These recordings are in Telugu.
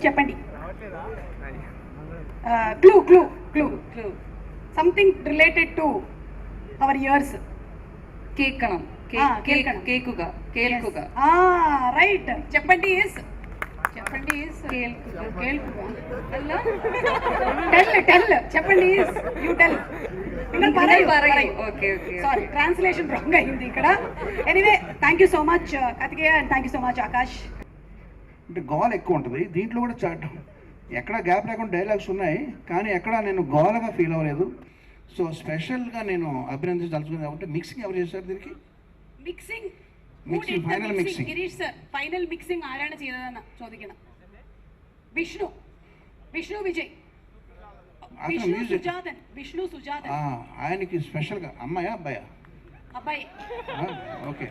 గెస్ చెప్పండి. Clue clue clue clue something related to our ears. కేక్ కణం, కేకుగా, కేల్కుగా. రైట్. చెప్పండి ఇస్. చెప్పండి ఇస్. టెల్ చెప్పండి ఇస్. You tell. Okay okay, sorry translation wrong అయింది ఇక్కడ. Anyway thank you so much Karthikeya and thank you so much Akash. అంటే గోల ఎక్కువ ఉంటుంది దీంట్లో కూడా. ఎక్కడ గ్యాప్ లేకుండా డైలాగ్స్ ఉన్నాయి కానీ ఎక్కడ నేను గోలగా ఫీల్ అవ్వలేదు. సో స్పెషల్గా నేను అభినందించదలుచుకుంది కాబట్టి మిక్సింగ్ ఎవరు చేశారు దీనికి? Mixing final mixing Girish sir. Final mixing ആരാണ് ചെയ്തതെന്ന് ചോദിക്കണം. വിഷ്ണു വിജയ്, വിഷ്ണു സുജാതൻ. ఆయనకి స్పెషల్గా అమ్మాయా అబ్బాయా? అబ్బాయి. ఓకే.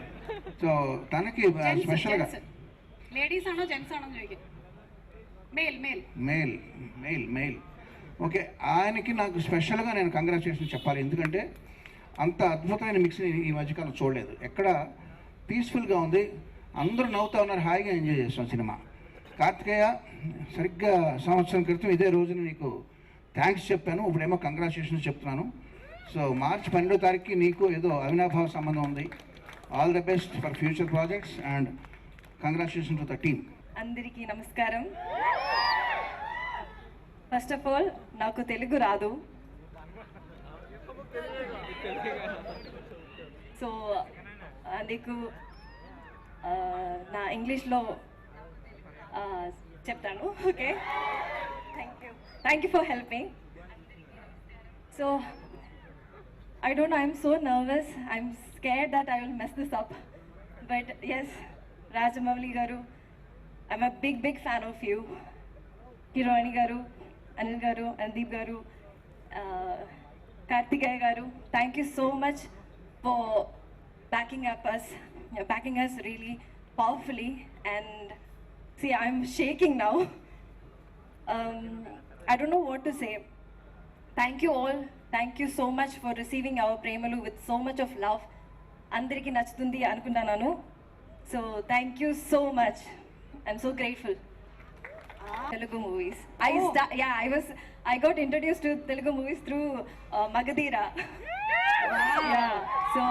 సో తనకి స్పెషల్గా లేడీస్ ఆണോ జెంట్స్ ఆണോ ചോദിക്കാം. మెయిల్. ఓకే, ఆయనకి నాకు స్పెషల్గా నేను కంగ్రాచులేషన్ చెప్పాలి. ఎందుకంటే అంత అద్భుతమైన మిక్సింగ్ ఈ మధ్యకాలం చూడలేదు. ఎక్కడ పీస్ఫుల్గా ఉంది, అందరూ నవ్వుతా ఉన్నారు, హాయిగా ఎంజాయ్ చేస్తాం సినిమా. కార్తికేయ, సరిగ్గా సంవత్సరం క్రితం ఇదే రోజున నీకు థ్యాంక్స్ చెప్పాను, ఇప్పుడేమో కంగ్రాచులేషన్స్ చెప్తున్నాను. సో మార్చి 12వ తారీఖుకి నీకు ఏదో అవినాభావ సంబంధం ఉంది. All the best for future projects and congratulation to the team. అందరికీ నమస్కారం. ఫస్ట్ ఆఫ్ ఆల్ నాకు తెలుగు రాదు, సో నీకు నా ఇంగ్లీష్లో చెప్తాను. Okay, thank you for helping. So I don't know, I'm so nervous. I'm scared that I will mess this up. But yes, Rajamouli garu, I'm a big fan of you. Hiroini garu, Anil garu, Andeep garu, Karthikeya garu, thank you so much for backing us really powerfully. And see, I'm shaking now. I don't know what to say. Thank you all. Thank you so much for receiving our Premalu with so much of love. Andariki nachutundi anukuntananu. So thank you so much. I'm so grateful. Telugu movies. I got introduced to Telugu movies through Magadira. Yeah. So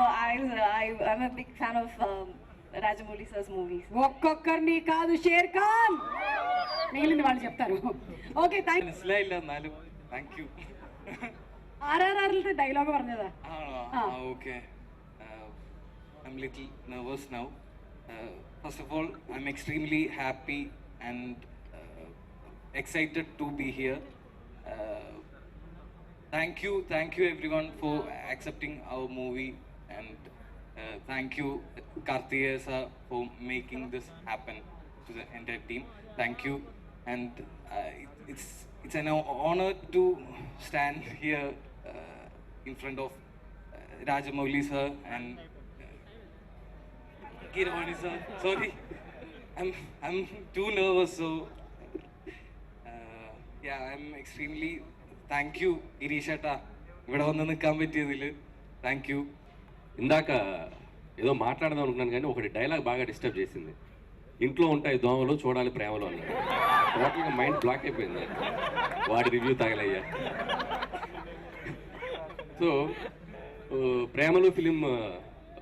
I'm a big fan of Rajamouli sir's movies. ఒక్కొక్కరిని కాదు, షేర్ ఖాన్ మిగిలిన వాళ్ళు చెప్తారు. Okay, thank you. ആർആർആറിലത്തെ ഡയലോഗ് പറഞ്ഞതാ. Okay, I'm little nervous now. First of all, I'm extremely happy and excited to be here. Thank you everyone for accepting our movie, and thank you Karthikeya sir for making this happen to the entire team. Thank you, and it's an honor to stand here in front of Rajamouli sir and Hiroini sir. Sorry, I'm too nervous. So yeah, I'm extremely thank you Girish atta ഇവിടെ വന്ന് നിൽക്കാൻ പറ്റിയതിൽ థ్యాంక్ యూ. ఇందాక ఏదో మాట్లాడదాం అనుకున్నాను కానీ ఒకటి డైలాగ్ బాగా డిస్టర్బ్ చేసింది. ఇంట్లో ఉంటాయి దోమలు, చూడాలి ప్రేమలు అన్నాడు. టోటల్గా మైండ్ బ్లాక్ అయిపోయింది. వాడి రివ్యూ తగలయ్యా. సో ప్రేమలు ఫిలిం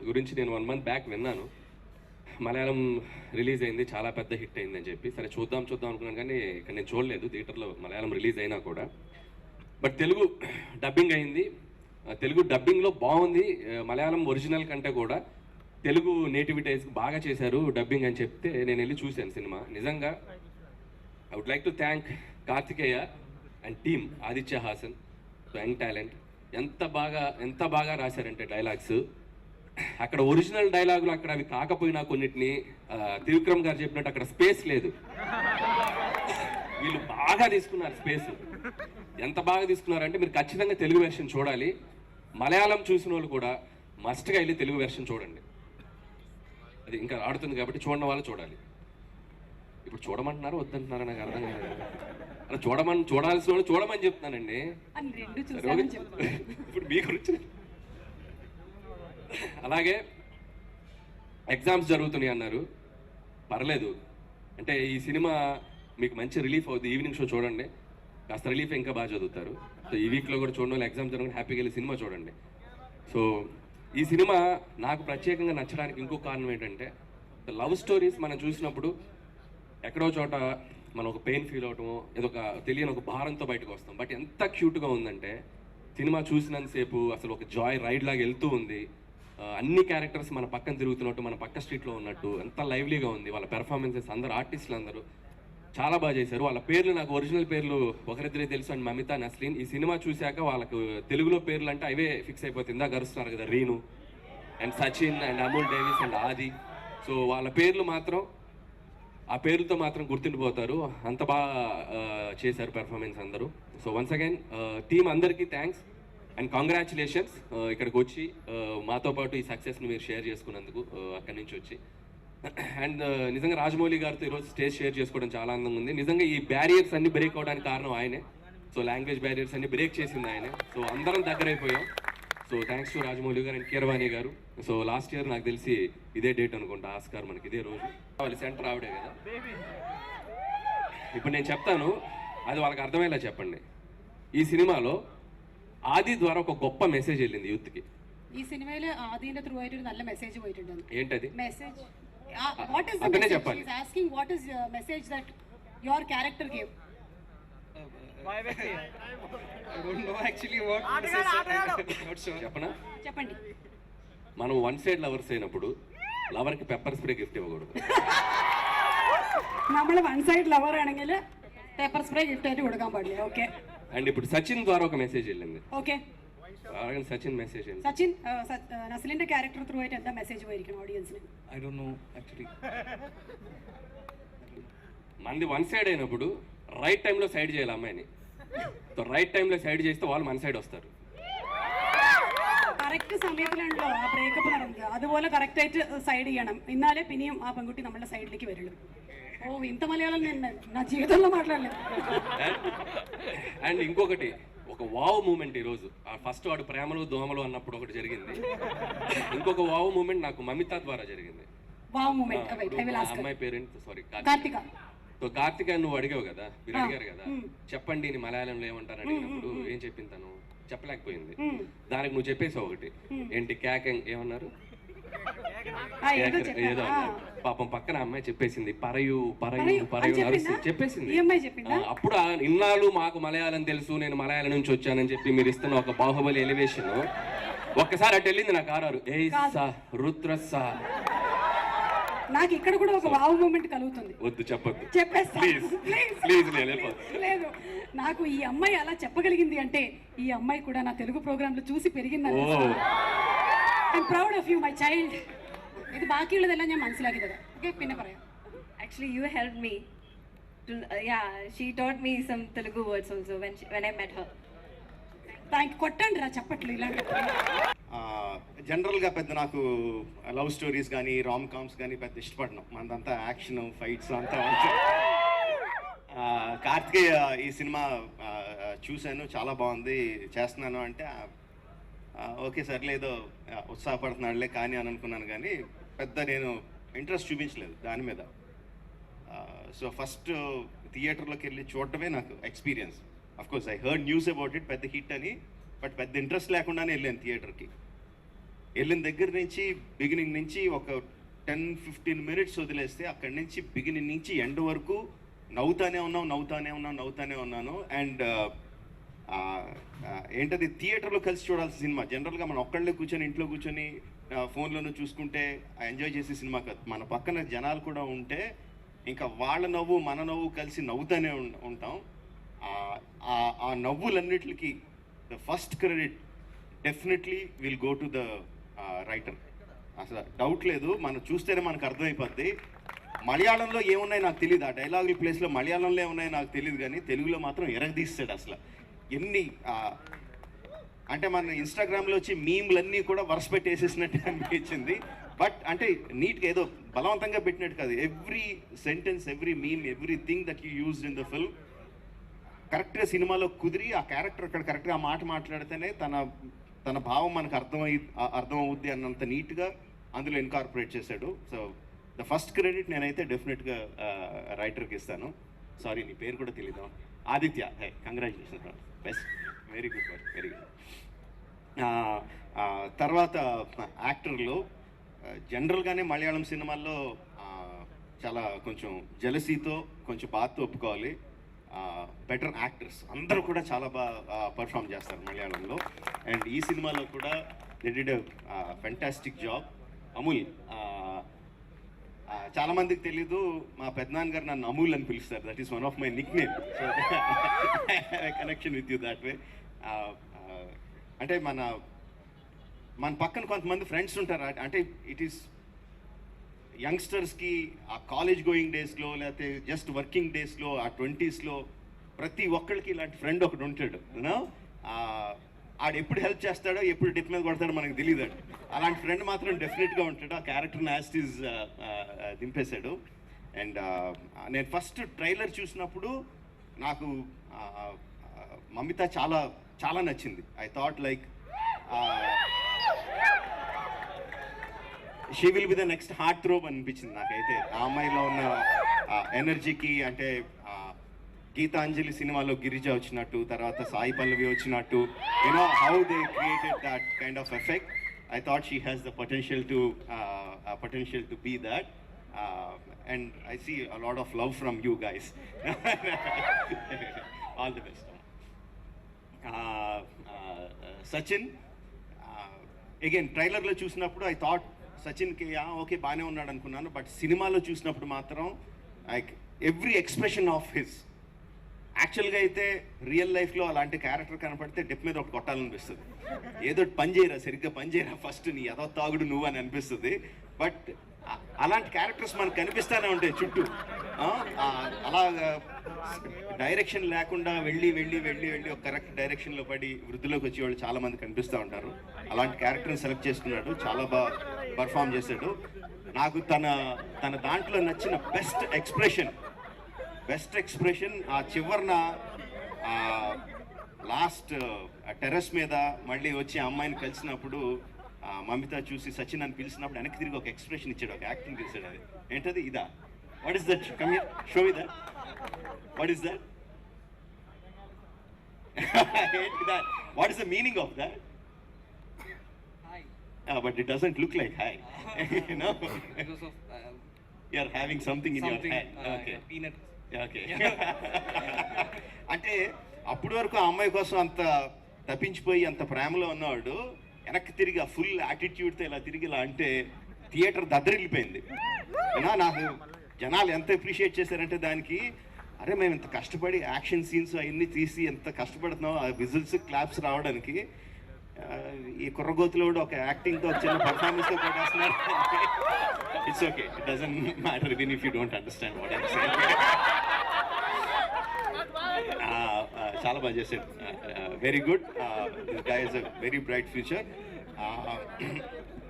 గురించి నేను 1 month బ్యాక్ విన్నాను. మలయాళం రిలీజ్ అయింది, చాలా పెద్ద హిట్ అయిందని చెప్పి. సరే చూద్దాం అనుకున్నాను కానీ ఇక్కడ నేను చూడలేదు థియేటర్లో మలయాళం రిలీజ్ అయినా కూడా. బట్ తెలుగు డబ్బింగ్ అయింది. తెలుగు డబ్బింగ్లో బాగుంది. మలయాళం ఒరిజినల్ కంటే కూడా తెలుగు నేటివిటీస్కి బాగా చేశారు డబ్బింగ్ అని చెప్తే నేను వెళ్ళి చూశాను సినిమా. నిజంగా I would like to thank Karthikeya and team, Aditya Hasan, young talent. ఎంత బాగా రాశారంటే డైలాగ్స్. అక్కడ ఒరిజినల్ డైలాగులు అక్కడ అవి కాకపోయినా కొన్నిటిని త్రివిక్రమ్ గారు చెప్పినట్టు అక్కడ స్పేస్ లేదు. వీళ్ళు బాగా తీసుకున్నారు స్పేస్. ఎంత బాగా తీసుకున్నారంటే మీరు ఖచ్చితంగా తెలుగు వెర్షన్ చూడాలి. మలయాళం చూసిన వాళ్ళు కూడా మస్ట్గా వెళ్ళి తెలుగు వెర్షన్ చూడండి. అది ఇంకా ఆడుతుంది కాబట్టి చూడని వాళ్ళు చూడాలి. ఇప్పుడు చూడమంటున్నారు వద్దంటున్నారు నాకు అర్థం కాదు. అలా చూడాల్సిన వాళ్ళు చూడమని చెప్తున్నానండి. ఇప్పుడు మీ గురించి అలాగే ఎగ్జామ్స్ జరుగుతున్నాయి అన్నారు. పర్లేదు, అంటే ఈ సినిమా మీకు మంచి రిలీఫ్ అవుతుంది. ఈవినింగ్ షో చూడండి, కాస్త రిలీఫ్ ఇంకా బాగా చదువుతారు. సో ఈ వీక్లో కూడా చూడండి, వాళ్ళు ఎగ్జామ్ చదవడం హ్యాపీగా వెళ్ళి సినిమా చూడండి. సో ఈ సినిమా నాకు ప్రత్యేకంగా నచ్చడానికి ఇంకో కారణం ఏంటంటే, లవ్ స్టోరీస్ మనం చూసినప్పుడు ఎక్కడో చోట మనం ఒక పెయిన్ ఫీల్ అవటము, ఏదో ఒక తెలియని ఒక భారంతో బయటకు వస్తాం. బట్ ఎంత క్యూట్గా ఉందంటే సినిమా చూసినంతసేపు అసలు ఒక జాయ్ రైడ్ లాగా వెళ్తూ ఉంది. అన్ని క్యారెక్టర్స్ మన పక్కన తిరుగుతున్నట్టు, మన పక్క స్ట్రీట్లో ఉన్నట్టు ఎంత లైవ్లీగా ఉంది. వాళ్ళ పెర్ఫార్మెన్సెస్ అందరూ ఆర్టిస్టులు అందరూ చాలా బాగా చేశారు. వాళ్ళ పేర్లు నాకు ఒరిజినల్ పేర్లు ఒకరిద్దరే తెలుసు, అండ్ మమితా, నస్లీన్. ఈ సినిమా చూశాక వాళ్ళకు తెలుగులో పేర్లు అంటే అవే ఫిక్స్ అయిపోతుంది. ఇందాక అరుస్తున్నారు కదా, Reenu and Sachin and Amul Davis and ఆది. సో వాళ్ళ పేర్లు మాత్రం ఆ పేరుతో మాత్రం గుర్తుండిపోతారు. అంత బాగా చేశారు పెర్ఫార్మెన్స్ అందరూ. సో వన్స్ అగైన్ టీమ్ అందరికీ థ్యాంక్స్ అండ్ కంగ్రాచులేషన్స్. ఇక్కడికి వచ్చి మాతో పాటు ఈ సక్సెస్ని మీరు షేర్ చేసుకున్నందుకు అక్కడి నుంచి వచ్చి. అండ్ నిజంగా రాజమౌళి గారితో ఈరోజు స్టేజ్ షేర్ చేసుకోవడం చాలా ఆనందంగా ఉంది. నిజంగా ఈ బ్యారియర్స్ అన్ని బ్రేక్ అవడానికి కారణం ఆయనే. సో లాంగ్వేజ్ బ్యారియర్స్ అన్ని బ్రేక్ చేసింది ఆయనే. సో అందరం దగ్గర అయిపోయాం. సో థ్యాంక్స్ టు రాజమౌళి గారు అండ్ కీరవాణి గారు. సో లాస్ట్ ఇయర్ నాకు తెలిసి ఇదే డేట్ అనుకుంటా, ఆస్కార్ మనకి ఇదే రోజు. వాళ్ళ సెంటర్ ఆవిడే కదా. ఇప్పుడు నేను చెప్తాను, అది వాళ్ళకి అర్థమయ్యేలా చెప్పండి. ఈ సినిమాలో ఆది ద్వారా ఒక గొప్ప మెసేజ్ వెళ్ళింది యూత్కి. ഈ സിനിമയിൽ ആദ്യന്റെ ത്രൂ ആയിട്ട് ഒരു നല്ല മെസ്സേജ് പോയിട്ടുണ്ട്. ఏంటది? മെസ്സേജ് വാട്ട് ഈസ് ദ അപ്പനെ മെസ്സേജ്? చెప్పాలి. He's asking what is message that your character gave. I don't know actually what message. Not sure. చెప్పనా? చెప్పండి. మనం వన్ సైడ్ లవర్స్ అయినప్పుడు లవర్కి పెప్పర్ స్ప్రే గిఫ్ట్ ఇవ్వకూడదు. നമ്മൾ വൺ സൈഡ് ലവർ ആണെങ്കിൽ പേപ്പർ സ്പ്രേ ഗിഫ്റ്റ് ആയിട്ട് കൊടുക്കാൻ പാടില്ല. ഓക്കെ అండ్ ఇప్పుడు సచిన్ ద్వారా ఒక మెసేజ్ వెళ్ళింది. ഓക്കെ సచిన్ మెసేజ్ ఏంటి? സച്ചിൻ നസ്ലിന്റെ ക്യാരക്ടർ ത്രൂ ആയിട്ട് എന്താ മെസ്സേജ് പോയിരിക്കണം ഓഡിയൻസിന്? I don't know actually. మనది వన్ సైడ్ అయినప్పుడు రైట్ టైంలో సైడ్ చేయాలి అమ్మాయిని. సో రైట్ టైంలో సైడ్ చేస్తే వాళ్ళు మన సైడ్ వస్తారు. കറക്റ്റ് സമയത്തിലാണല്ലോ ആ ബ്രേക്കപ്പ് നടന്നത്. അതുപോലെ കറക്റ്റ് ആയിട്ട് സൈഡ് ചെയ്യണം, എന്നാലേ പിന്നെയും ആ പെൺകുട്ടി നമ്മുടെ സൈഡിലേക്ക് വരുള്ളൂ. ఓ ఇంత మలయాళం నేను నా జీవితంలో మాట్లాడలేదు. అండ్ ఇంకొకటి, ఒక వావ్ మూమెంట్ ఈరోజు. ఫస్ట్ వాడు ప్రేమలు దోమలు అన్నప్పుడు ఒకటి జరిగింది. ఇంకొక వావ్ మూమెంట్ నాకు మమితా ద్వారా జరిగింది. వావ్ మూమెంట్ అమ్మాయి parent sorry Karthika. So Karthika నువ్వు అడిగావు కదా, మీరు అడిగారు కదా, చెప్పండి నీ మలయాళంలో ఏమంటారు అడిగినప్పుడు ఏం చెప్పింది తను? చెప్పలేకపోయింది. దానికి నువ్వు చెప్పేసావు ఒకటి, ఏంటి క్యాకెంగ్ ఏమన్నారు? ఏదో అన్నారు. పాపం పక్కన అమ్మాయి చెప్పేసింది పరయు పరయు పరయు అరుస్తుంది చెప్పేసింది. అప్పుడు ఇన్నాళ్ళు మాకు మలయాళం తెలుసు, నేను మలయాళం నుంచి వచ్చానని చెప్పి మీరు ఇస్తున్న ఒక బాహుబలి ఎలివేషన్ ఒక్కసారి అటు వెళ్ళింది నాకు ఆరారు. రుద్రసా నాకు ఇక్కడ కూడా ఒక వావ్ మూమెంట్ కలుగుతుంది. వద్దు చెప్పొద్దు, ప్లీజ్. లేదు, నాకు ఈ అమ్మాయి అలా చెప్పగలిగింది అంటే ఈ అమ్మాయి కూడా నా తెలుగు ప్రోగ్రామ్ లో చూసి పెరిగిందని. I'm proud of you, my child. ഇത് ബാക്കിയുള്ളതെല്ലാം ഞാൻ മനസ്സിലാക്കിയത്. ഓക്കെ, പിന്നെ പറയാം. Actually, you helped me. She taught me some Telugu words also when I met her. కొట్టండి రా చప్పట్లు ఇలాంటి. జనరల్గా పెద్ద నాకు లవ్ స్టోరీస్ కానీ రామ్ కామ్స్ కానీ పెద్ద ఇష్టపడను. మనదంతా యాక్షన్ ఫైట్స్ అంతా ఉంటుంది. కార్తికేయ ఈ సినిమా చూశాను, చాలా బాగుంది, చేస్తున్నాను అంటే ఓకే సర్లే ఏదో ఉత్సాహపడుతున్నాడులే కానీ అని అనుకున్నాను. కానీ పెద్ద నేను ఇంట్రెస్ట్ చూపించలేదు దాని మీద. సో ఫస్ట్ థియేటర్లోకి వెళ్ళి చూడటమే నాకు experience. Of course I heard news about it, పెద్ద హిట్ అని, బట్ పెద్ద ఇంట్రెస్ట్ లేకుండానే వెళ్ళాను థియేటర్కి. వెళ్ళిన దగ్గర నుంచి బిగినింగ్ నుంచి ఒక 10-15 మినిట్స్ వదిలేస్తే అక్కడి నుంచి బిగినింగ్ నుంచి ఎండ్ వరకు నవ్వుతానే ఉన్నాను. అండ్ ఏంటది థియేటర్లో కలిసి చూడాల్సిన సినిమా. జనరల్గా మనం ఒక్కళ్ళే కూర్చొని ఇంట్లో కూర్చొని ఫోన్లోనూ చూసుకుంటే ఎంజాయ్ చేసే సినిమా కాదు. మన పక్కన జనాలు కూడా ఉంటే ఇంకా వాళ్ళ నవ్వు మన నవ్వు కలిసి నవ్వుతూనే ఉంటాం. ఆ నవ్వులన్నిటికి the first credit definitely will go to the writer. అసలు డౌట్ లేదు, మనం చూస్తేనే మనకు అర్థమైపోద్ది. మలయాళంలో ఏమున్నాయి నాకు తెలియదు, ఆ డైలాగుల ప్లేస్లో మలయాళంలో ఏమున్నాయి నాకు తెలియదు, కానీ తెలుగులో మాత్రం ఎరగదీస్తాడు. అసలు ఎన్ని అంటే మన ఇన్స్టాగ్రామ్లో వచ్చి మీమ్లన్నీ కూడా వరుస పెట్టేసేసినట్టు అనిపించింది. బట్ అంటే నీట్గా ఏదో బలవంతంగా పెట్టినట్టు కాదు. Every sentence, every meme, everything that you used in the film కరెక్ట్గా సినిమాలో కుదిరి ఆ క్యారెక్టర్ అక్కడ కరెక్ట్గా ఆ మాట మాట్లాడితేనే తన భావం మనకు అర్థం అవుద్ది అన్నంత నీట్గా అందులో ఇన్కార్పొరేట్ చేశాడు. సో ద ఫస్ట్ క్రెడిట్ నేనైతే డెఫినెట్గా రైటర్కి ఇస్తాను. సారీ నీ పేరు కూడా తెలీదు, Aditya. Hey, congratulation, best, very good work, very good. తర్వాత యాక్టర్లో జనరల్గానే మలయాళం సినిమాల్లో చాలా కొంచెం జెలసీతో కొంచెం బాధతో ఒప్పుకోవాలి. బెటర్ యాక్టర్స్ అందరూ కూడా చాలా బాగా పర్ఫామ్ చేస్తారు మలయాళంలో. అండ్ ఈ సినిమాలో కూడా they did a fantastic job. Amul, చాలా మందికి తెలీదు, మా పెద్దనాన్న గారు నన్ను అమూల్ అని పిలుస్తారు. That is one of my Nick name. So connection with you that way. అంటే మన పక్కన కొంతమంది ఫ్రెండ్స్ ఉంటారు. అంటే ఇట్ ఈస్ యంగ్స్టర్స్కి ఆ కాలేజ్ గోయింగ్ డేస్లో లేకపోతే జస్ట్ వర్కింగ్ డేస్లో ఆ 20sలో ప్రతి ఒక్కరికి ఇలాంటి ఫ్రెండ్ ఒకటి ఉంటాడు. యూనో, ఆడు ఎప్పుడు హెల్ప్ చేస్తాడో ఎప్పుడు డిప్ మీద కొడతాడో మనకు తెలియదు. అలాంటి ఫ్రెండ్ మాత్రం డెఫినెట్గా ఉంటాడు. ఆ క్యారెక్టర్ని యాస్టీజ్ దింపేశాడు. అండ్ నేను ఫస్ట్ ట్రైలర్ చూసినప్పుడు నాకు మమిత చాలా చాలా నచ్చింది. I thought like she will be the next heart throb అనిపించింది నాకైతే. ఆ అమ్మాయిలో ఉన్న ఎనర్జీకి, అంటే గీతాంజలి సినిమాలో గిరిజ వచ్చినట్టు, తర్వాత సాయి పల్లవి వచ్చినట్టు, you know how they created that kind of effect. I thought she has the potential to be that. And I see a lot of love from you guys. All the best. Sachin, again ట్రైలర్లో చూసినప్పుడు ఐ థాట్ సచిన్కి ఓకే బాగానే ఉన్నాడు అనుకున్నాను. బట్ సినిమాలో చూసినప్పుడు మాత్రం like every expression of his, యాక్చువల్గా అయితే రియల్ లైఫ్లో అలాంటి క్యారెక్టర్ కనపడితే డెప్ మీద ఒకటి కొట్టాలనిపిస్తుంది. ఏదో పని చేయరా, సరిగ్గా పని చేయరా ఫస్ట్, నీ ఏదో తాగుడు నువ్వు అని అనిపిస్తుంది. బట్ అలాంటి క్యారెక్టర్స్ మనకు కనిపిస్తూనే ఉంటాయి చుట్టూ. అలా డైరెక్షన్ లేకుండా వెళ్ళి వెళ్ళి వెళ్ళి వెళ్ళి ఒక కరెక్ట్ డైరెక్షన్లో పడి వృద్ధిలోకి వచ్చే వాళ్ళు చాలామంది కనిపిస్తూ ఉంటారు. అలాంటి క్యారెక్టర్ని సెలెక్ట్ చేసుకున్నాడు, చాలా బాగా పర్ఫామ్ చేశాడు. నాకు తన దాంట్లో నచ్చిన బెస్ట్ ఎక్స్ప్రెషన్ ఆ చివరిన లాస్ట్ టెర్రస్ మీద మళ్ళీ వచ్చి అమ్మాయిని కలిసినప్పుడు మమిత చూసి సచిన్ అని పిలిచినప్పుడు వెనక్కి తిరిగి ఒక ఎక్స్ప్రెషన్ ఇచ్చాడు, ఒక యాక్టింగ్ చేశాడు. అది ఏంటది? ఇదా? What is that? Come here, show me that. What is that? ఏంటి that? What is the meaning of that? But it doesn't look like hi. No? Because of You are having something in your hand. Okay. peanut. Okay. అంటే అప్పటి వరకు ఆ అమ్మాయి కోసం అంత తప్పించిపోయి అంత ప్రేమలో ఉన్నవాడు వెనక్కి తిరిగి ఆ ఫుల్ యాటిట్యూడ్తో ఇలా తిరిగి ఇలా అంటే థియేటర్ దద్దరిల్లిపోయింది. నాకు జనాలు ఎంత అప్రిషియేట్ చేశారంటే దానికి, అరే మేము ఇంత కష్టపడి యాక్షన్ సీన్స్ అవన్నీ తీసి ఎంత కష్టపడుతున్నాం ఆ విజిల్స్ క్లాప్స్ రావడానికి, ఈ కుర్రగోతులో కూడా ఒక యాక్టింగ్తో చిన్న పర్ఫార్మెన్స్తో కొట్టేస్తున్నారు. It's okay, it doesn't matter even if you don't understand what I'm saying. చాలా బాగా చేశాడు, very good. This guy is a very bright future.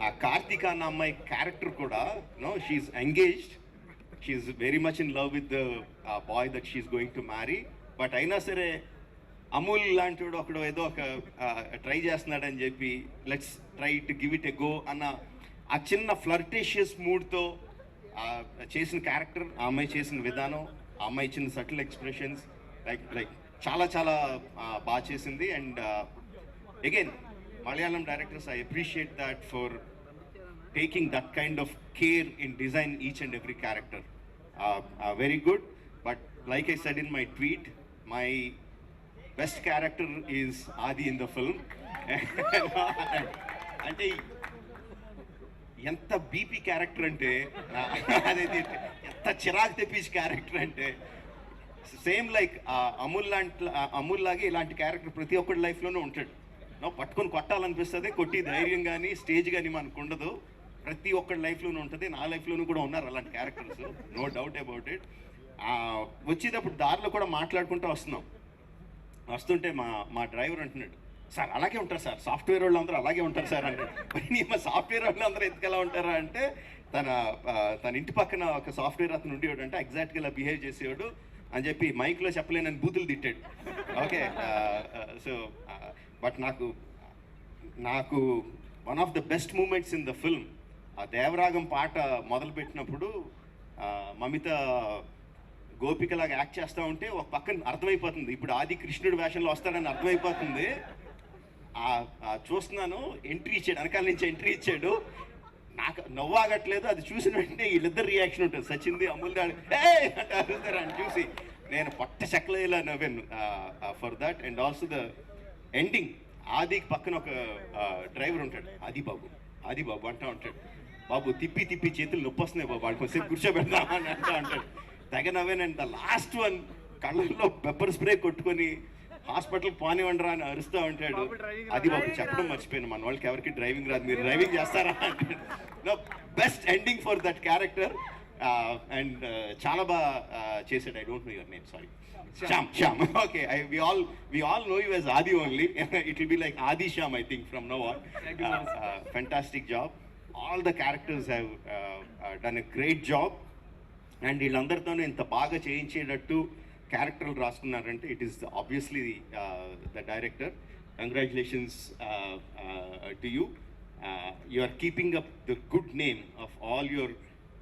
ఆ కార్తిక అన్న అమ్మాయి క్యారెక్టర్ కూడా, no, she's engaged, she's very much in love with the boy that she's going to marry. But అయినా సరే అమూల్ లాంటి వాడు ఒకడు ఏదో ఒక ట్రై చేస్తున్నాడని చెప్పి let's try to give it a go అన్న ఆ చిన్న ఫ్లర్టేషియస్ మూడ్తో చేసిన క్యారెక్టర్, ఆ అమ్మాయి చేసిన విధానం, ఆ అమ్మాయి ఇచ్చిన సటిల్ ఎక్స్ప్రెషన్స్, లైక్ చాలా చాలా బాగా చేసింది. And again Malayalam directors, I appreciate that for taking that kind of care in design each and every character. Very good. But like I said in my tweet, my best character is ఆది ఇన్ ద ఫిల్మ్. అంటే ఎంత బీపీ క్యారెక్టర్ అంటే, అదైతే ఎంత చిరాకు తెప్పించే క్యారెక్టర్ అంటే, సేమ్ లైక్ అమూల్ లాగే ఇలాంటి క్యారెక్టర్ ప్రతి ఒక్కటి లైఫ్లోనూ ఉంటాడు. పట్టుకొని కొట్టాలనిపిస్తుంది, కొట్టి ధైర్యం కానీ స్టేజ్ కానీ మనకు ఉండదు. ప్రతి ఒక్కటి లైఫ్లోనూ ఉంటుంది. నా లైఫ్లోనూ కూడా ఉన్నారు అలాంటి characters, no doubt about it. వచ్చేటప్పుడు దారిలో కూడా మాట్లాడుకుంటూ వస్తుంటే మా డ్రైవర్ అంటున్నాడు, సార్ అలాగే ఉంటారు సార్, సాఫ్ట్వేర్ వాళ్ళు అందరూ అలాగే ఉంటారు సార్ అంటే. మరి మా సాఫ్ట్వేర్ వాళ్ళు అందరూ ఎందుకు ఎలా ఉంటారా అంటే, తన ఇంటి పక్కన ఒక సాఫ్ట్వేర్ అతను ఉండేవాడు, అంటే ఎగ్జాక్ట్గా ఇలా బిహేవ్ చేసేవాడు అని చెప్పి మైక్లో చెప్పలేనని బూతులు తిట్టాడు. ఓకే, సో బట్ నాకు one of the best moments in the film, ఆ దేవరాగం పాట మొదలుపెట్టినప్పుడు మమిత గోపికలాగా యాక్ట్ చేస్తూ ఉంటే ఒక పక్కన అర్థమైపోతుంది ఇప్పుడు ఆది కృష్ణుడి వేషంలో వస్తాడని అర్థమైపోతుంది. చూస్తున్నాను ఎంట్రీ ఇచ్చాడు, వెనకాల నుంచి ఎంట్రీ ఇచ్చాడు, నాకు నవ్వాగట్లేదు. అది చూసిన వెంటనే వీళ్ళిద్దరు రియాక్షన్ ఉంటుంది, సచింది అమూల్య అంటే అడుగుతారు అని చూసి నేను పట్ట చెక్కలో ఇలా నవ్వాను for that. And also the ending, ఆదికి పక్కన ఒక డ్రైవర్ ఉంటాడు, ఆది బాబు అంటూ ఉంటాడు, బాబు తిప్పి తిప్పి చేతులు నొప్పి వస్తున్నాయి బాబు, వాడికి కొంచెం కూర్చోబెడదామని అంటూ ఉంటాడు. తెగ నవ్వాను. అండ్ ద లాస్ట్ వన్ కళ్ళల్లో పెప్పర్ స్ప్రే కొట్టుకొని హాస్పిటల్ పోనివ్వండిరా అని అరుస్తూ ఉంటాడు. అది బాబు చెప్పడం మర్చిపోయాను, మన వాళ్ళకి ఎవరికి డ్రైవింగ్ రాదు, మీరు డ్రైవింగ్ చేస్తారా అంటాడు. Best ending for that character. And చాలా బాగా చేశాడు. I don't know your name, sorry. Shyam. Okay, we all know you as Adi only. It will be like Adi Shyam, I think, from now on. Fantastic job. All the characters have done a great job. And వీళ్ళందరితోనే ఇంత బాగా చేయించేటట్టు క్యారెక్టర్లు రాసుకున్నారంటే it is obviously the director. Congratulations to you. You are keeping up the good name of all your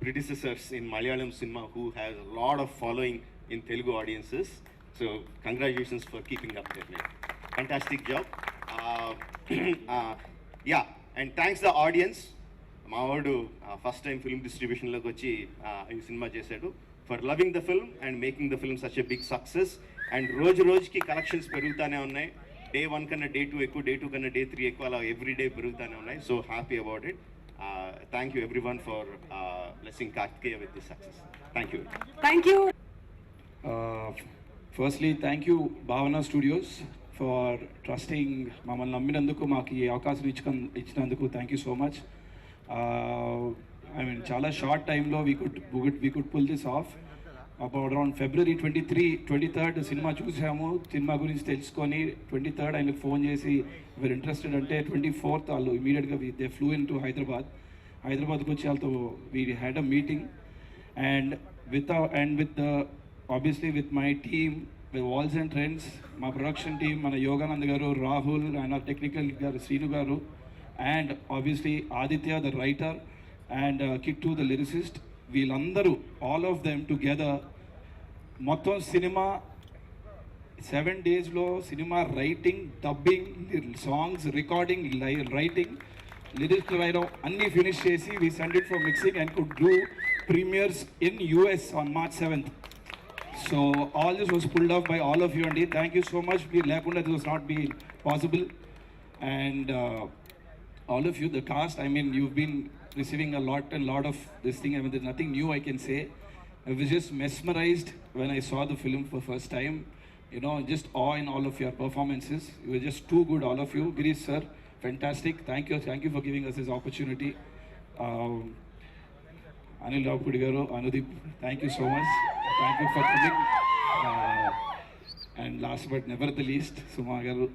predecessors in Malayalam cinema who has a lot of following in Telugu audiences. So congratulations for keeping up their name. Fantastic job. Yeah, and thanks the audience. మా వాడు ఫస్ట్ టైం ఫిల్మ్ డిస్ట్రిబ్యూషన్లోకి వచ్చి ఈ సినిమా చేశాడు. For loving the film and making the film such a big success. And రోజుకి కలెక్షన్స్ పెరుగుతూనే ఉన్నాయి. Day 1 కన్నా Day 2 ఎక్కువ, Day 2 కన్నా Day 3 ఎక్కువ, అలా ఎవ్రీ డే పెరుగుతూనే ఉన్నాయి. So happy about it. Thank you everyone for blessing Kartikeya with this success. Thank you. Thank you. Firstly, thank you Bhavana Studios for trusting మమ్మల్ని నమ్మినందుకు, మాకు ఈ అవకాశం ఇచ్చినందుకు thank you so much. I mean చాలా షార్ట్ టైంలో we could pull this off. About around February 23rd cinema చూసాము. సినిమా గురించి తెలుసుకొని 23rd ఆయనకు ఫోన్ చేసి వీరు ఇంట్రెస్టెడ్ అంటే 24th వాళ్ళు ఇమీడియట్గా దే ఫ్లూ ఇన్ టు హైదరాబాద్కి వచ్చి వాళ్ళతో we had a meeting. And with obviously with my team, with Walls and Trends, my production team, మన యోగానంద్ గారు, రాహుల్ and our technical గారు శ్రీను గారు, and obviously Aditya the writer and Kittu the lyricist, వీళ్ళందరూ all of them together మొత్తం సినిమా 7 daysలో సినిమా writing, dubbing, songs recording, writing, lyrics రాయడం అన్నీ ఫినిష్ చేసి we sent it for mixing and could do premieres in US on March 7th. So all this was pulled off by all of you, and thank you so much. We lekunda this was not be possible. And all of you, the cast, I mean, you've been receiving a lot of this thing. I mean, there's nothing new I can say. I was just mesmerized when I saw the film for first time. You know, just awe in all of your performances. You were just too good, all of you. Girish sir, fantastic. Thank you for giving us this opportunity. Anil Ravpudi garu, Anudeep, thank you so much. Thank you for coming. And last but never the least, Suma garu,